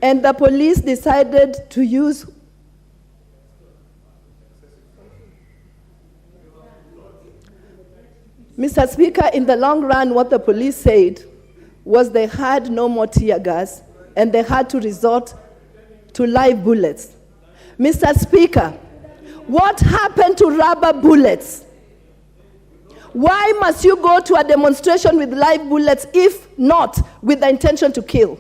and the police decided to use Mr. Speaker, in the long run, what the police said was they had no more tear gas and they had to resort to live bullets. Mr. Speaker, what happened to rubber bullets? Why must you go to a demonstration with live bullets if not with the intention to kill?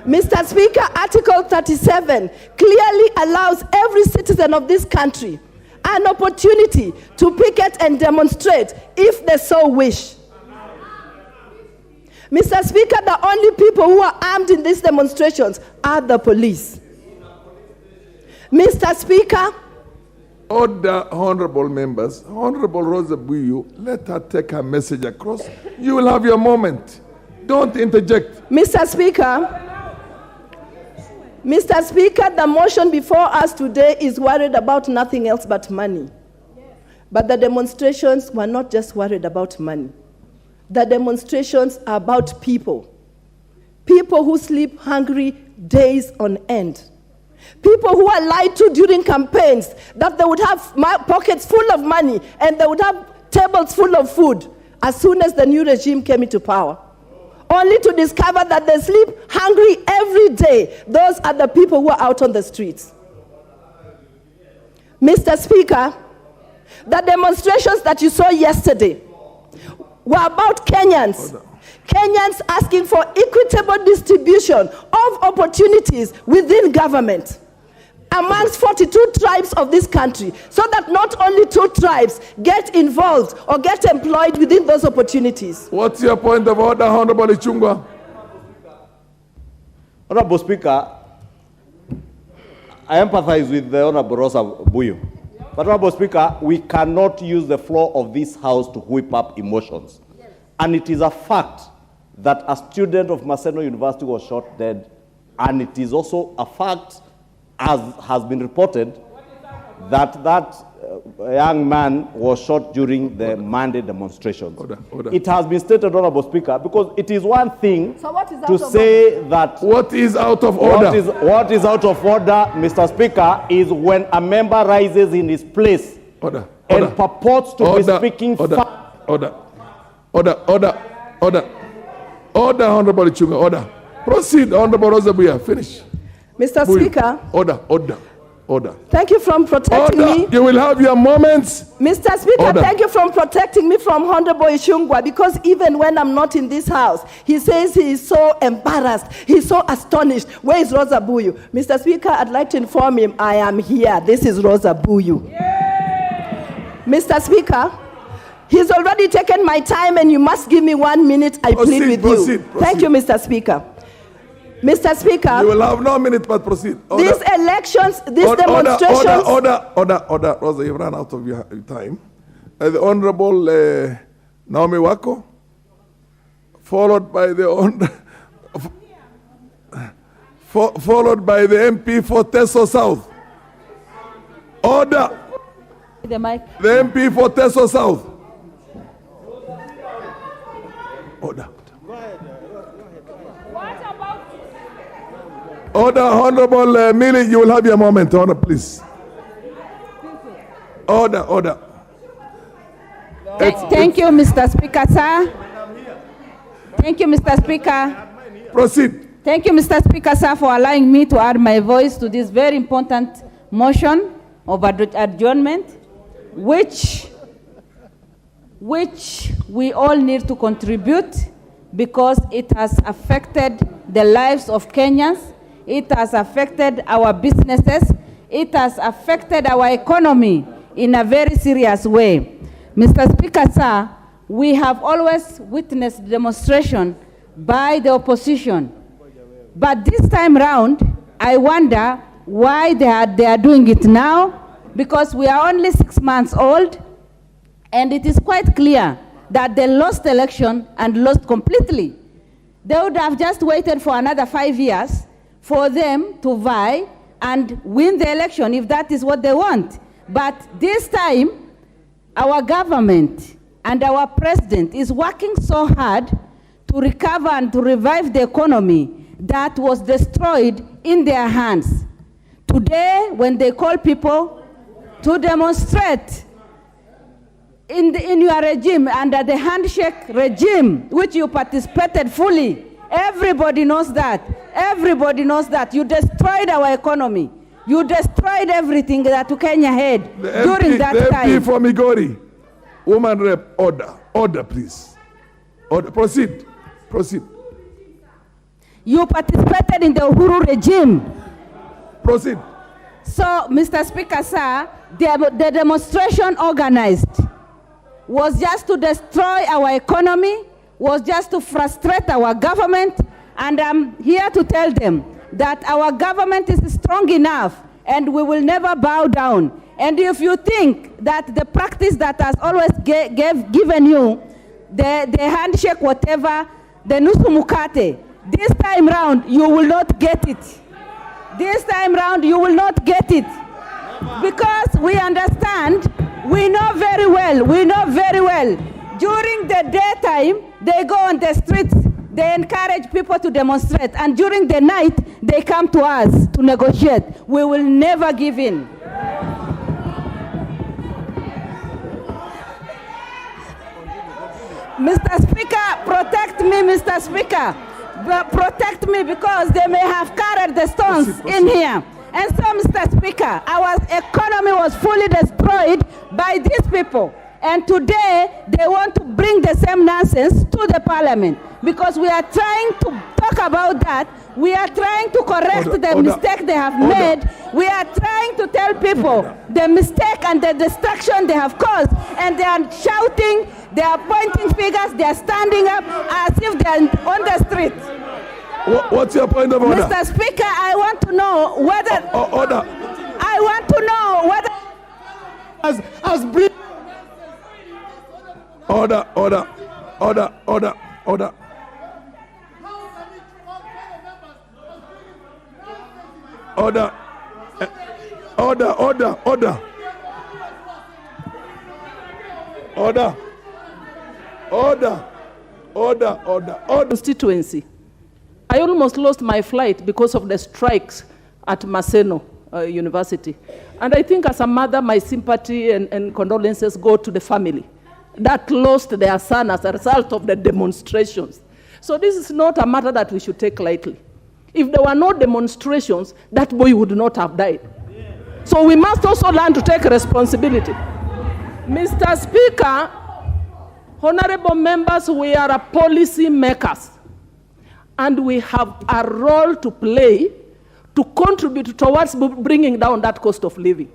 Mr. Speaker, Article 37 clearly allows every citizen of this country an opportunity to picket and demonstrate if they so wish. Mr. Speaker, the only people who are armed in these demonstrations are the police. Mr. Speaker, Order, honorable members. Honorable Rosa Buyu, let her take her message across. You will have your moment. Don't interject. Mr. Speaker, the motion before us today is worried about nothing else but money. But the demonstrations were not just worried about money. The demonstrations are about people. People who sleep hungry days on end. People who are lied to during campaigns that they would have pockets full of money and they would have tables full of food as soon as the new regime came into power. Only to discover that they sleep hungry every day. Those are the people who are out on the streets. Mr. Speaker, the demonstrations that you saw yesterday were about Kenyans. Kenyans asking for equitable distribution of opportunities within government amongst 42 tribes of this country, so that not only 2 tribes get involved or get employed within those opportunities. What's your point of order, Honorable Ichung'wah? Honorable Speaker, I empathize with the Honorable Rosa Buyu. But Honorable Speaker, we cannot use the floor of this House to whip up emotions. And it is a fact that a student of Maseno University was shot dead, and it is also a fact, as has been reported, that young man was shot during the Monday demonstrations. Order. It has been stated, Honorable Speaker, because it is one thing to say that... What is out of order? What is out of order, Mr. Speaker, is when a member rises in his place and purports to be speaking... Order, Honorable Ichung'wah, order. Proceed, Honorable Rosa Buyu, finish. Mr. Speaker. Order. Thank you for protecting me. You will have your moments. Mr. Speaker, thank you for protecting me from Honorable Ichung'wah, because even when I'm not in this house, he says he is so embarrassed, he's so astonished. Where is Rosa Buyu? Mr. Speaker, I'd like to inform him I am here. This is Rosa Buyu. Yeah. Mr. Speaker, he's already taken my time and you must give me 1 minute. I plead with you. Thank you, Mr. Speaker. Mr. Speaker, you will have no minute, but proceed. These elections, these demonstrations... Order. Rosa, you've run out of your time. The Honorable Naomi Wako, followed by the MP for Teso South. Order. The mic. The MP for Teso South. Order. Order, Honorable Millie, you will have your moment. Order, please. Order. Thank you, Mr. Speaker, sir. Thank you, Mr. Speaker. Proceed. Thank you, Mr. Speaker, sir, for allowing me to add my voice to this very important motion of adjournment, which we all need to contribute because it has affected the lives of Kenyans. It has affected our businesses. It has affected our economy in a very serious way. Mr. Speaker, sir, we have always witnessed demonstration by the opposition. But this time round, I wonder why they are doing it now, because we are only 6 months old, and it is quite clear that they lost the election and lost completely. They would have just waited for another 5 years for them to vie and win the election if that is what they want. But this time, our government and our president is working so hard to recover and to revive the economy that was destroyed in their hands. Today, when they call people to demonstrate in your regime, under the handshake regime, which you participated fully, everybody knows that. Everybody knows that. You destroyed our economy. You destroyed everything that Kenya had during that time. The MP for Migori, woman rep, order. Order, please. Order. Proceed. Proceed. You participated in the Uhuru regime. Proceed. So, Mr. Speaker, sir, the demonstration organized was just to destroy our economy, was just to frustrate our government, and I'm here to tell them that our government is strong enough and we will never bow down. And if you think that the practice that has always given you, the handshake, whatever, the nusu mukate, this time round you will not get it. This time round you will not get it. Because we understand, we know very well, during the daytime, they go on the streets, they encourage people to demonstrate, and during the night, they come to us to negotiate. We will never give in. Mr. Speaker, protect me, Mr. Speaker. Protect me, because they may have carried the stones in here. And so, Mr. Speaker, our economy was fully destroyed by these people. And today, they want to bring the same nonsense to the parliament. Because we are trying to talk about that. We are trying to correct the mistake they have made. We are trying to tell people the mistake and the destruction they have caused. And they are shouting, they are pointing fingers, they are standing up as if they are on the street. What's your point of order? Mr. Speaker, I want to know whether... Order. I want to know whether... Order. Order. Order. Constituency. I almost lost my flight because of the strikes at Maseno University. And I think as a mother, my sympathy and condolences go to the family that lost their son as a result of the demonstrations. So this is not a matter that we should take lightly. If there were no demonstrations, that boy would not have died. So we must also learn to take responsibility. Mr. Speaker, honorable members, we are a policy makers. And we have a role to play to contribute towards bringing down that cost of living.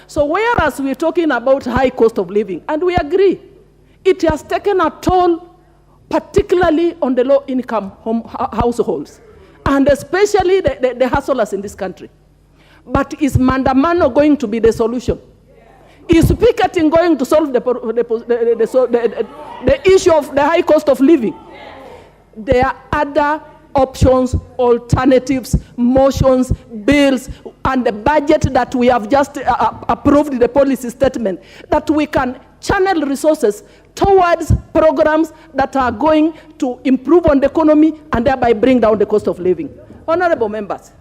So whereas we're talking about high cost of living, and we agree, it has taken a toll, particularly on the low-income households, and especially the hustlers in this country. But is Mandamano going to be the solution? Is picketing going to solve the issue of the high cost of living? There are other options, alternatives, motions, bills, and the budget that we have just approved in the policy statement, that we can channel resources towards programs that are going to improve on the economy and thereby bring down the cost of living. Honorable members,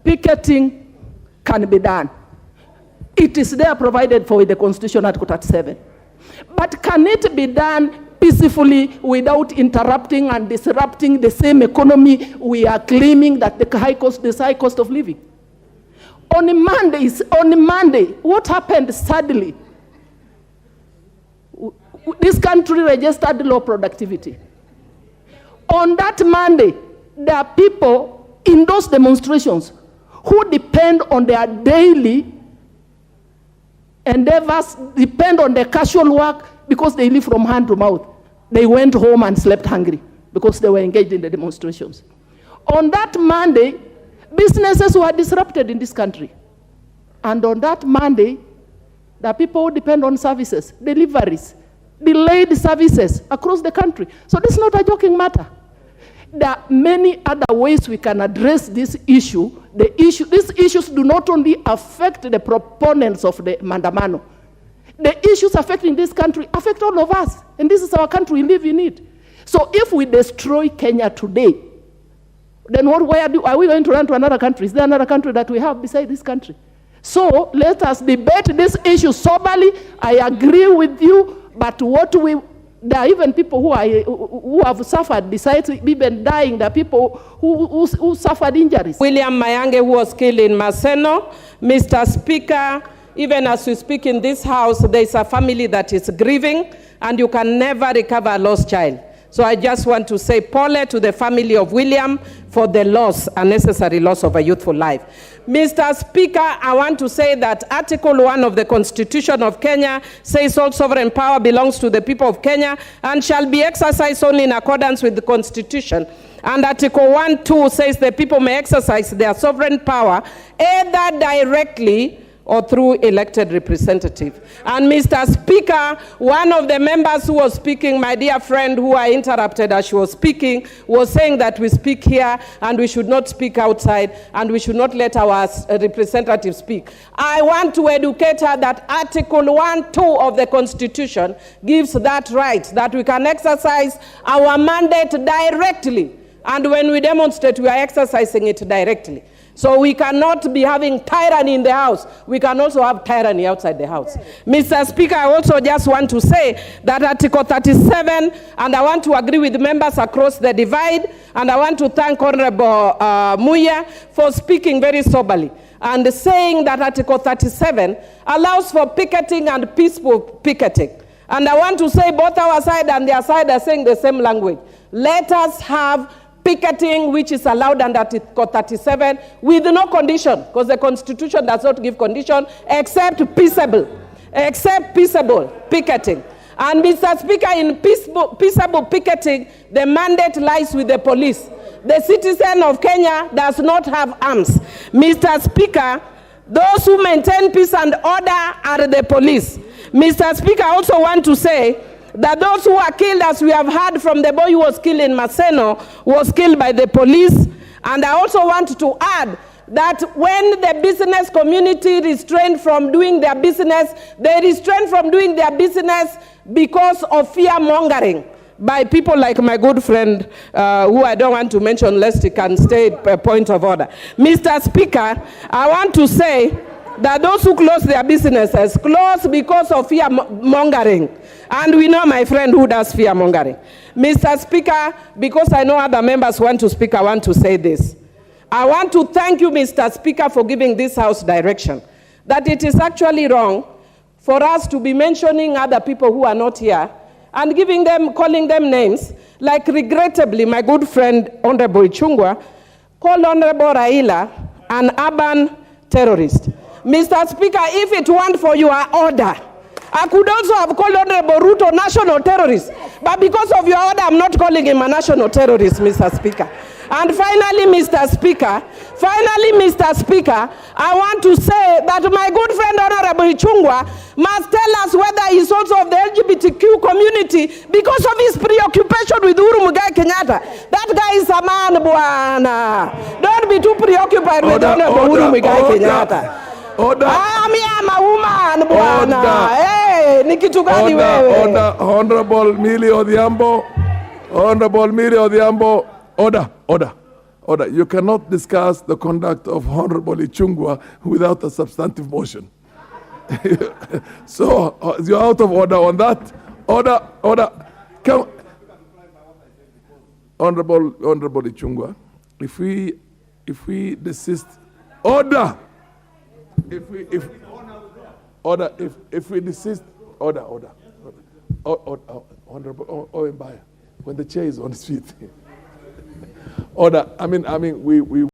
picketing can be done. It is there provided for in the Constitution, Article 37. But can it be done peacefully without interrupting and disrupting the same economy we are claiming that the high cost of living? On Monday, what happened sadly? This country registered low productivity. On that Monday, there are people in those demonstrations who depend on their daily endeavors, depend on their casual work, because they live from hand to mouth. They went home and slept hungry because they were engaged in the demonstrations. On that Monday, businesses were disrupted in this country. And on that Monday, the people who depend on services, deliveries, delayed services across the country. So this is not a joking matter. There are many other ways we can address this issue. These issues do not only affect the proponents of the Mandamano. The issues affecting this country affect all of us. And this is our country, we live in it. So if we destroy Kenya today, then are we going to run to another country? Is there another country that we have beside this country? So let us debate this issue soberly. I agree with you, but there are even people who have suffered, besides even dying, there are people who suffered injuries. William Mayange, who was killed in Maseno. Mr. Speaker, even as we speak in this house, there is a family that is grieving, and you can never recover a lost child. So I just want to say pole to the family of William for the loss, unnecessary loss of a youthful life. Mr. Speaker, I want to say that Article 1 of the Constitution of Kenya says all sovereign power belongs to the people of Kenya and shall be exercised only in accordance with the Constitution. And Article 1(2) says the people may exercise their sovereign power either directly or through elected representative. And Mr. Speaker, one of the members who was speaking, my dear friend who I interrupted as she was speaking, was saying that we speak here and we should not speak outside and we should not let our representatives speak. I want to educate her that Article 1(2) of the Constitution gives that right, that we can exercise our mandate directly. And when we demonstrate, we are exercising it directly. So we cannot be having tyranny in the house. We can also have tyranny outside the house. Mr. Speaker, I also just want to say that Article 37, and I want to agree with members across the divide, and I want to thank Honorable Muya for speaking very soberly and saying that Article 37 allows for picketing and peaceful picketing. And I want to say both our side and their side are saying the same language. Let us have picketing, which is allowed under Article 37, with no condition, because the Constitution does not give condition, except peaceable picketing. And Mr. Speaker, in peaceable picketing, the mandate lies with the police. The citizen of Kenya does not have arms. Mr. Speaker, those who maintain peace and order are the police. Mr. Speaker, I also want to say that those who are killed, as we have heard from the boy who was killed in Maseno, was killed by the police. And I also want to add that when the business community restrained from doing their business, they restrained from doing their business because of fear-mongering by people like my good friend, who I don't want to mention lest he can stay a point of order. Mr. Speaker, I want to say that those who close their businesses close because of fear-mongering. And we know my friend who does fear-mongering. Mr. Speaker, because I know other members want to speak, I want to say this. I want to thank you, Mr. Speaker, for giving this House direction, that it is actually wrong for us to be mentioning other people who are not here and calling them names, like regrettably my good friend Honorable Ichung'wah called Honorable Raila an urban terrorist. Mr. Speaker, if it weren't for your order, I could also have called Honorable Ruto national terrorist. But because of your order, I'm not calling him a national terrorist, Mr. Speaker. And finally, Mr. Speaker, I want to say that my good friend Honorable Ichung'wah must tell us whether he's also of the LGBTQ community because of his preoccupation with Uhuru Muigai Kenyatta. That guy is a man, buana. Don't be too preoccupied with Honorable Uhuru Muigai Kenyatta. Order. I'm a woman, buana. Hey, nikitu gani wewe? Honorable Millie Odhiambo. Honorable Millie Odhiambo. Order. You cannot discuss the conduct of Honorable Ichung'wah without a substantive motion. So you're out of order on that. Order. Come. Honorable Ichung'wah, if we desist, order. If we desist, order. Honorable Oembaya, when the chair is on his feet. Order. I mean, we